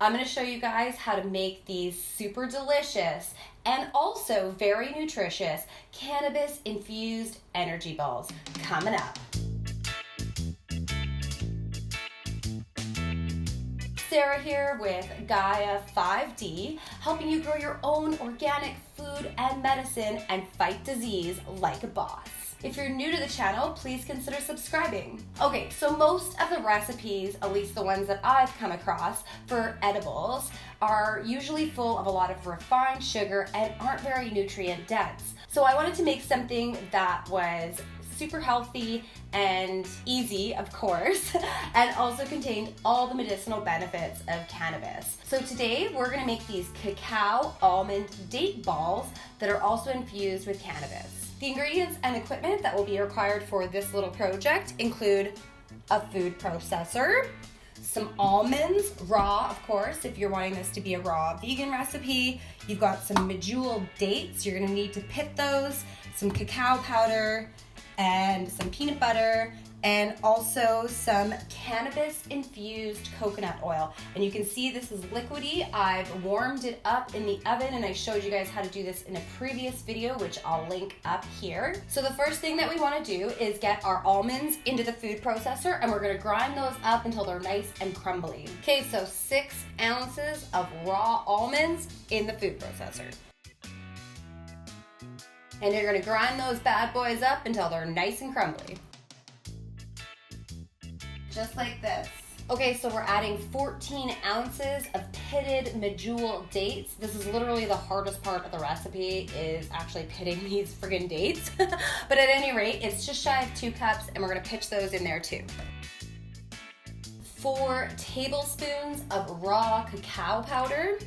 I'm going to show you guys how to make these super delicious and also very nutritious cannabis infused energy balls coming up. Sarah here with Gaia 5D, helping you grow your own organic food and medicine and fight disease like a boss. If you're new to the channel, please consider subscribing. Okay, so most of the recipes, at least the ones that I've come across for edibles, are usually full of a lot of refined sugar and aren't very nutrient dense. So I wanted to make something that was super healthy and easy, of course, and also contained all the medicinal benefits of cannabis. So today we're gonna make these cacao almond date balls that are also infused with cannabis. The ingredients and equipment that will be required for this little project include a food processor, some almonds, raw of course, if you're wanting this to be a raw vegan recipe. You've got some medjool dates, you're gonna need to pit those, some cacao powder, and some peanut butter, and also some cannabis infused coconut oil. And you can see this is liquidy. I've warmed it up in the oven and I showed you guys how to do this in a previous video, which I'll link up here. So the first thing that we want to do is get our almonds into the food processor, and we're going to grind those up until they're nice and crumbly. Okay, so 6 ounces of raw almonds in the food processor. And you're gonna grind those bad boys up until they're nice and crumbly. Just like this. Okay, so we're adding 14 ounces of pitted medjool dates. This is literally the hardest part of the recipe, is actually pitting these friggin' dates. But at any rate, it's just shy of 2 cups, and we're gonna pitch those in there too. 4 tablespoons of raw cacao powder.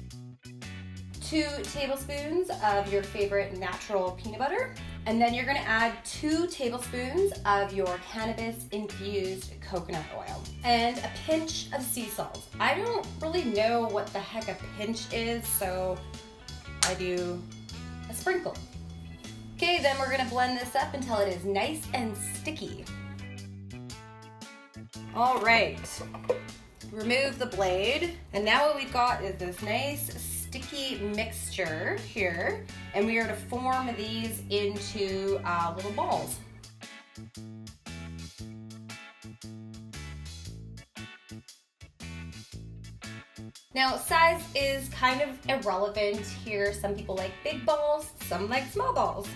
2 tablespoons of your favorite natural peanut butter, and then you're going to add 2 tablespoons of your cannabis infused coconut oil and a pinch of sea salt. I don't really know what the heck a pinch is, so I do a sprinkle. Okay, then we're going to blend this up until it is nice and sticky. All right, remove the blade, and now what we've got is this nice sticky mixture here, and we are to form these into little balls. Now, size is kind of irrelevant here. Some people like big balls, some like small balls.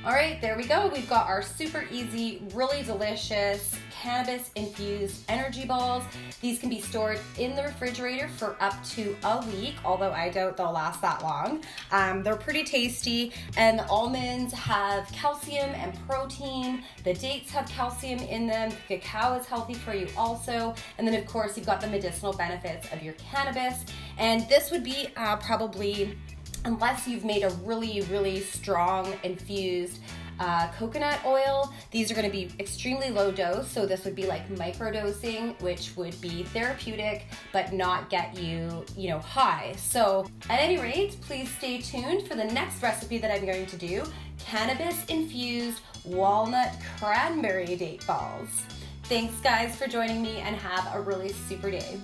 All right, there we go. We've got our super easy, really delicious cannabis infused energy balls. These can be stored in the refrigerator for up to a week, although I doubt they'll last that long. They're pretty tasty, and the almonds have calcium and protein. The dates have calcium in them. The cacao is healthy for you also. And then of course, you've got the medicinal benefits of your cannabis. And this would be probably, unless you've made a really, really strong infused coconut oil, these are going to be extremely low dose. So this would be like microdosing, which would be therapeutic, but not get you, high. So at any rate, please stay tuned for the next recipe that I'm going to do, cannabis infused walnut cranberry date balls. Thanks guys for joining me, and have a really super day.